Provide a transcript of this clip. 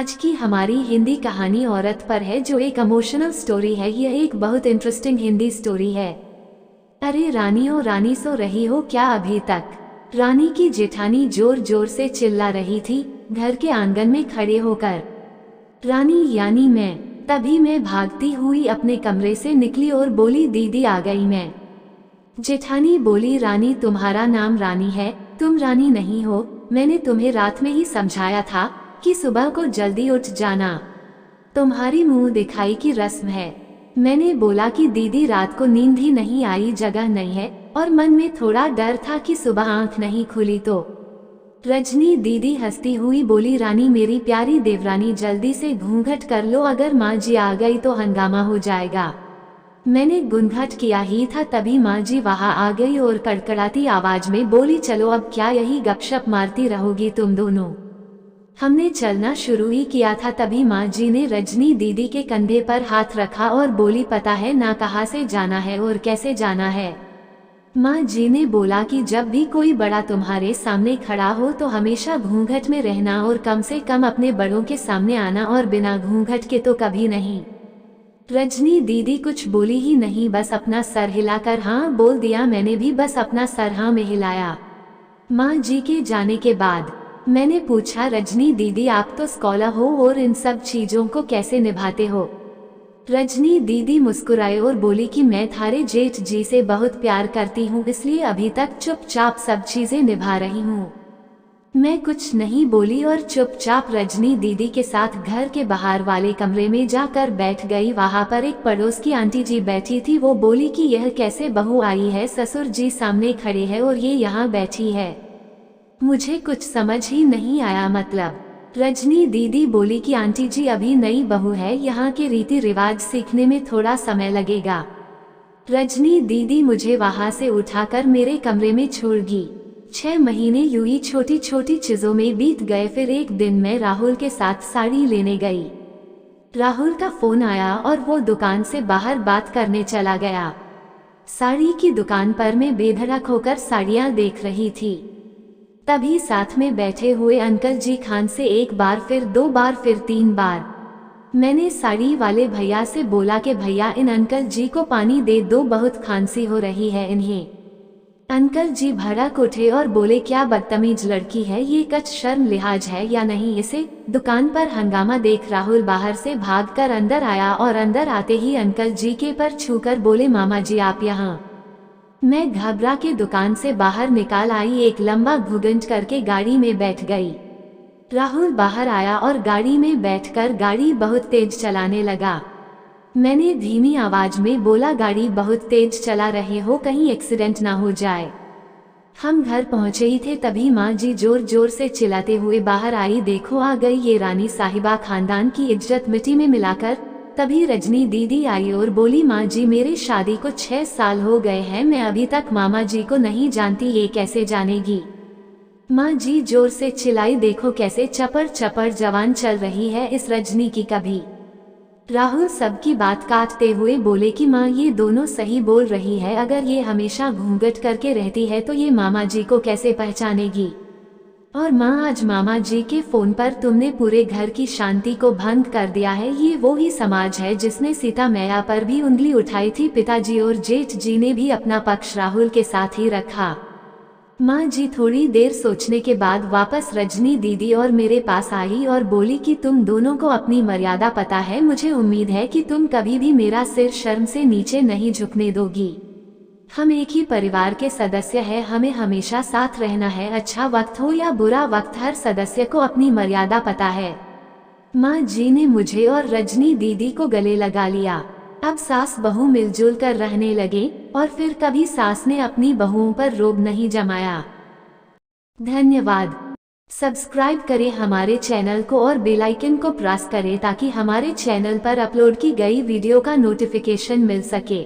आज की हमारी हिंदी कहानी औरत पर है, जो एक इमोशनल स्टोरी है। यह एक बहुत इंटरेस्टिंग हिंदी स्टोरी है। अरे रानियों, रानी सो रही हो क्या अभी तक? रानी की जेठानी जोर जोर से चिल्ला रही थी घर के आंगन में खड़े होकर। रानी यानी मैं। तभी मैं भागती हुई अपने कमरे से निकली और बोली, दीदी आ गई मैं। जेठानी बोली, रानी तुम्हारा नाम रानी है, तुम रानी नहीं हो। मैंने तुम्हें रात में ही समझाया था कि सुबह को जल्दी उठ जाना, तुम्हारी मुंह दिखाई की रस्म है। मैंने बोला कि दीदी रात को नींद ही नहीं आई, जगह नहीं है, और मन में थोड़ा डर था कि सुबह आंख नहीं खुली तो। रजनी दीदी हंसती हुई बोली, रानी मेरी प्यारी देवरानी जल्दी से घूंघट कर लो, अगर माँ जी आ गई तो हंगामा हो जाएगा। मैंने घूंघट किया ही था तभी माँ जी वहाँ आ गई और कड़कड़ाती आवाज में बोली, चलो अब क्या यही गपशप मारती रहोगी तुम दोनों। हमने चलना शुरू ही किया था तभी माँ जी ने रजनी दीदी के कंधे पर हाथ रखा और बोली, पता है ना कहाँ से जाना है और कैसे जाना है? माँ जी ने बोला कि जब भी कोई बड़ा तुम्हारे सामने खड़ा हो तो हमेशा घूंघट में रहना और कम से कम अपने बड़ों के सामने आना, और बिना घूंघट के तो कभी नहीं। रजनी दीदी कुछ बोली ही नहीं, बस अपना सर हिलाकर हाँ बोल दिया। मैंने भी बस अपना सर हाँ में हिलाया। माँ जी के जाने के बाद मैंने पूछा, रजनी दीदी आप तो स्कॉलर हो और इन सब चीजों को कैसे निभाते हो? रजनी दीदी मुस्कुराए और बोली कि मैं थारे जेठ जी से बहुत प्यार करती हूँ, इसलिए अभी तक चुपचाप सब चीजें निभा रही हूँ। मैं कुछ नहीं बोली और चुपचाप रजनी दीदी के साथ घर के बाहर वाले कमरे में जाकर बैठ गई। वहाँ पर एक पड़ोस की आंटी जी बैठी थी। वो बोली कि यह कैसे बहू आई है, ससुर जी सामने खड़े हैं और ये यहाँ बैठी है। मुझे कुछ समझ ही नहीं आया, मतलब। रजनी दीदी बोली कि आंटी जी अभी नई बहू है, यहाँ के रीति रिवाज सीखने में थोड़ा समय लगेगा। रजनी दीदी मुझे वहाँ से उठाकर मेरे कमरे में छोड़ गई। 6 महीने यूं ही छोटी छोटी चीजों में बीत गए। फिर एक दिन मैं राहुल के साथ साड़ी लेने गई। राहुल का फोन आया और वो दुकान से बाहर बात करने चला गया। साड़ी की दुकान पर मैं बेधड़क होकर साड़ियाँ देख रही थी। तभी साथ में बैठे हुए अंकल जी खान से एक बार, फिर 2 बार, फिर 3 बार। मैंने साड़ी वाले भैया से बोला कि भैया इन अंकल जी को पानी दे दो, बहुत खांसी हो रही है इन्हें। अंकल जी भड़क उठे और बोले, क्या बदतमीज लड़की है ये, कुछ शर्म लिहाज है या नहीं इसे? दुकान पर हंगामा देख राहुल बाहर से भागकर अंदर आया और अंदर आते ही अंकल जी के पर छूकर बोले, मामा जी आप यहाँ। मैं घबरा के दुकान से बाहर निकाल आई, एक लंबा घुघंट करके गाड़ी में बैठ गई। राहुल बाहर आया और गाड़ी में बैठकर गाड़ी बहुत तेज चलाने लगा। मैंने धीमी आवाज में बोला, गाड़ी बहुत तेज चला रहे हो, कहीं एक्सीडेंट ना हो जाए। हम घर पहुंचे ही थे तभी माँ जी जोर जोर से चिल्लाते हुए बाहर आई, देखो आ गई ये रानी साहिबा, खानदान की इज्जत मिट्टी में मिलाकर। तभी रजनी दीदी आई और बोली, माँ जी मेरी शादी को 6 साल हो गए हैं, मैं अभी तक मामा जी को नहीं जानती, ये कैसे जानेगी? माँ जी जोर से चिल्लाई, देखो कैसे चपर चपर जवान चल रही है इस रजनी की कभी। राहुल सबकी बात काटते हुए बोले कि माँ ये दोनों सही बोल रही है, अगर ये हमेशा घूंघट करके रहती है तो ये मामा जी को कैसे पहचानेगी? और माँ आज मामा जी के फोन पर तुमने पूरे घर की शांति को भंग कर दिया है। ये वो ही समाज है जिसने सीता मैया पर भी उंगली उठाई थी। पिताजी और जेठ जी ने भी अपना पक्ष राहुल के साथ ही रखा। माँ जी थोड़ी देर सोचने के बाद वापस रजनी दीदी और मेरे पास आई और बोली कि तुम दोनों को अपनी मर्यादा पता है, मुझे उम्मीद है कि तुम कभी भी मेरा सिर शर्म से नीचे नहीं झुकने दोगी। हम एक ही परिवार के सदस्य हैं, हमें हमेशा साथ रहना है, अच्छा वक्त हो या बुरा वक्त, हर सदस्य को अपनी मर्यादा पता है। माँ जी ने मुझे और रजनी दीदी को गले लगा लिया। अब सास बहू मिलजुल कर रहने लगे और फिर कभी सास ने अपनी बहुओं पर रोब नहीं जमाया। धन्यवाद। सब्सक्राइब करें हमारे चैनल को और बेल आइकन को प्रेस करें ताकि हमारे चैनल पर अपलोड की गई वीडियो का नोटिफिकेशन मिल सके।